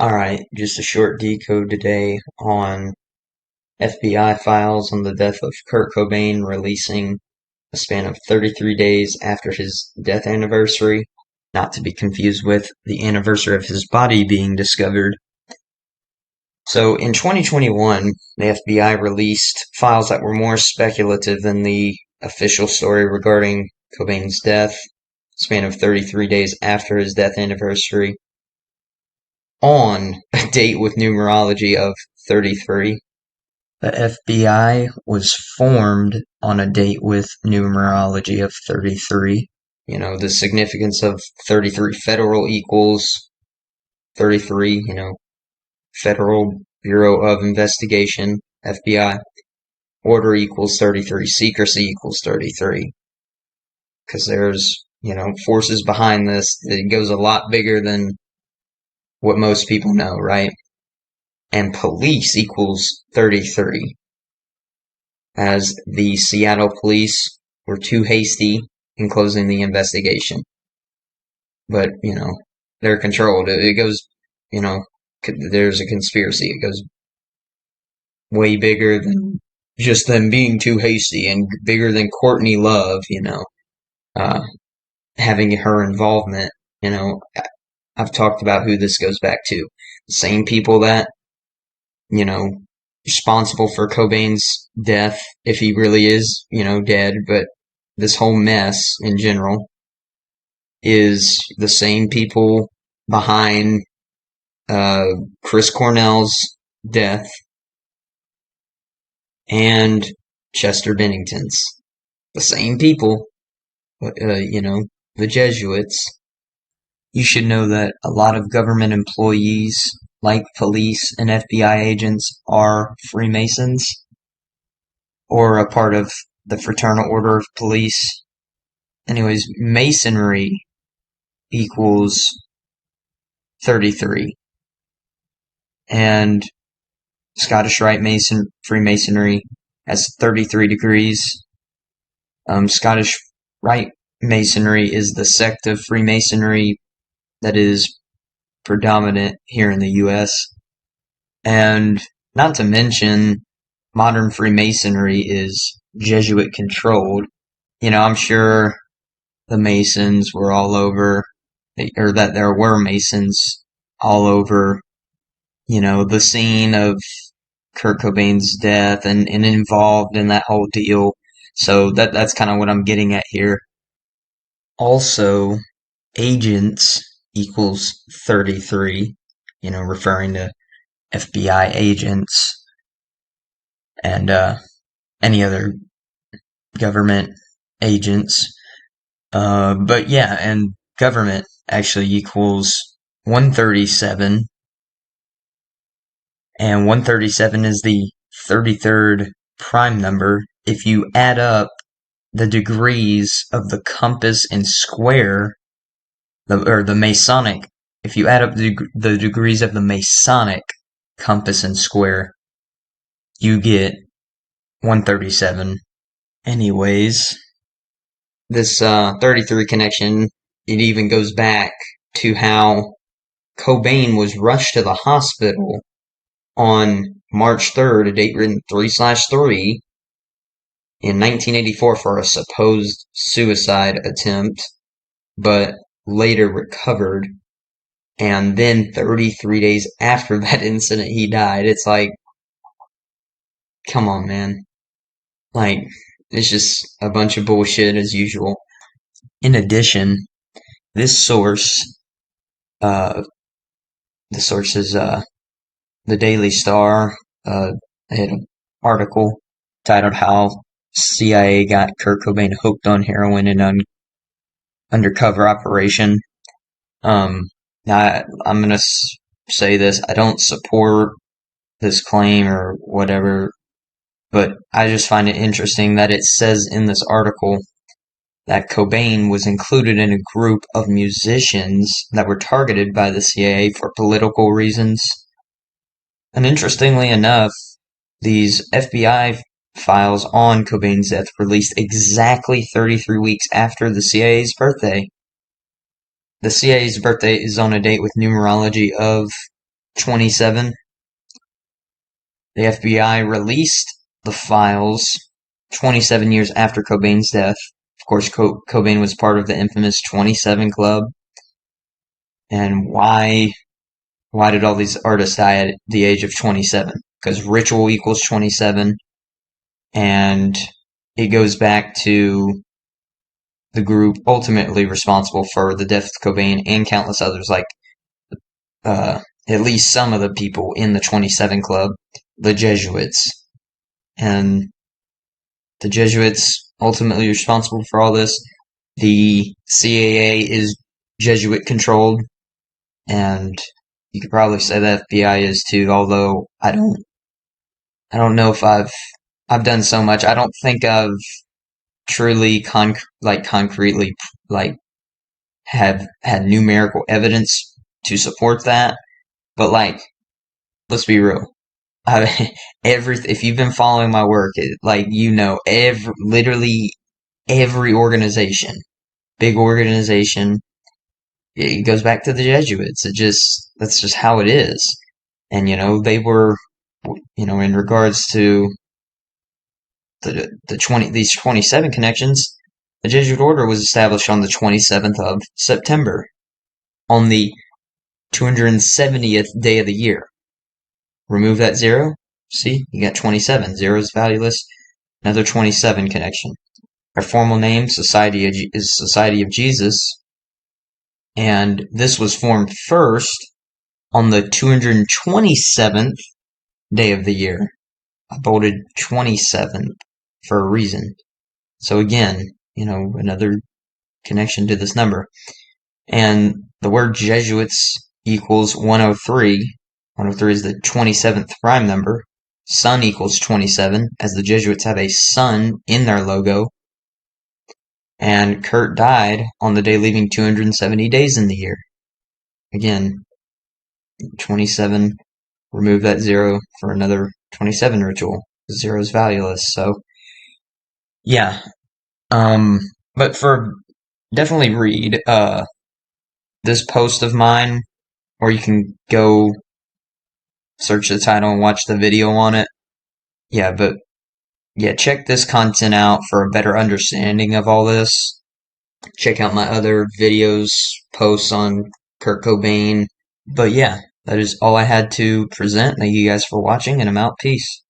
Alright, just a short decode today on FBI files on the death of Kurt Cobain, releasing a span of 33 days after his death anniversary, not to be confused with the anniversary of his body being discovered. So in 2021, the FBI released files that were more speculative than the official story regarding Cobain's death, span of 33 days after his death anniversary, on a date with numerology of 33. The FBI was formed on a date with numerology of 33. You know, the significance of 33 federal equals 33, Federal Bureau of Investigation, FBI. Order equals 33. Secrecy equals 33. Because there's, forces behind this. It goes a lot bigger than what most people know, right? And police equals 33. As the Seattle police were too hasty in closing the investigation. But, they're controlled. It goes, there's a conspiracy. It goes way bigger than just them being too hasty, and bigger than Courtney Love, having her involvement. I've talked about who this goes back to. The same people that, responsible for Cobain's death, if he really is, dead, but this whole mess in general is the same people behind Chris Cornell's death and Chester Bennington's. The same people, the Jesuits. You should know that a lot of government employees, like police and FBI agents, are Freemasons or a part of the Fraternal Order of Police. Anyways, Masonry equals 33. And Scottish Rite Freemasonry has 33 degrees. Scottish Rite Masonry is the sect of Freemasonry that is predominant here in the U.S. And not to mention, modern Freemasonry is Jesuit controlled. I'm sure the Masons were all over, or that there were Masons all over, the scene of Kurt Cobain's death and involved in that whole deal. So that's kind of what I'm getting at here. Also, agents equals 33, referring to FBI agents and any other government agents. But yeah, and government actually equals 137, and 137 is the 33rd prime number. If you add up the degrees of the compass and square, the Masonic, if you add up the degrees of the Masonic compass and square, you get 137. Anyways, this 33 connection, it even goes back to how Cobain was rushed to the hospital on March 3rd, a date written 3/3, in 1984 for a supposed suicide attempt, but later recovered. And then 33 days after that incident, he died. It's like, come on, man. Like, it's just a bunch of bullshit as usual. In addition, this source, the source is the Daily Star. They had an article titled "How CIA Got Kurt Cobain Hooked on Heroin in an Undercover Operation." I'm gonna say this: I don't support this claim or whatever, but I just find it interesting that it says in this article that Cobain was included in a group of musicians that were targeted by the CIA for political reasons. And interestingly enough, these FBI files on Cobain's death released exactly 33 weeks after the CIA's birthday. The CIA's birthday is on a date with numerology of 27, the FBI released the files 27 years after Cobain's death. Of course, Cobain was part of the infamous 27 Club. And why did all these artists die at the age of 27? Because ritual equals 27, and it goes back to the group ultimately responsible for the death of Cobain and countless others, like at least some of the people in the 27 Club, the Jesuits. And the Jesuits ultimately responsible for all this. The CAA is Jesuit controlled, and you could probably say the FBI is too, although I don't know if I've done so much. I don't think I've truly concretely like have had numerical evidence to support that. But like, let's be real. If you've been following my work, literally every organization, big organization, it goes back to the Jesuits. That's just how it is. And they were, in regards to these 27 connections, the Jesuit order was established on the 27th of September, on the 270th day of the year. Remove that zero. See, you got 27. Zero is valueless. Another 27 connection. Our formal name, is Society of Jesus, and this was formed first on the 227th day of the year. I bolded 27 for a reason. So again, another connection to this number. And the word Jesuits equals 103. 103 is the 27th prime number. Sun equals 27, as the Jesuits have a sun in their logo. And Kurt died on the day leaving 270 days in the year. Again, 27, remove that zero for another 27 ritual. Zero is valueless, so yeah. But definitely read this post of mine, or you can go search the title and watch the video on it. Check this content out for a better understanding of all this. Check out my other videos, posts on Kurt Cobain. But yeah, that is all I had to present. Thank you guys for watching, and I'm out. Peace.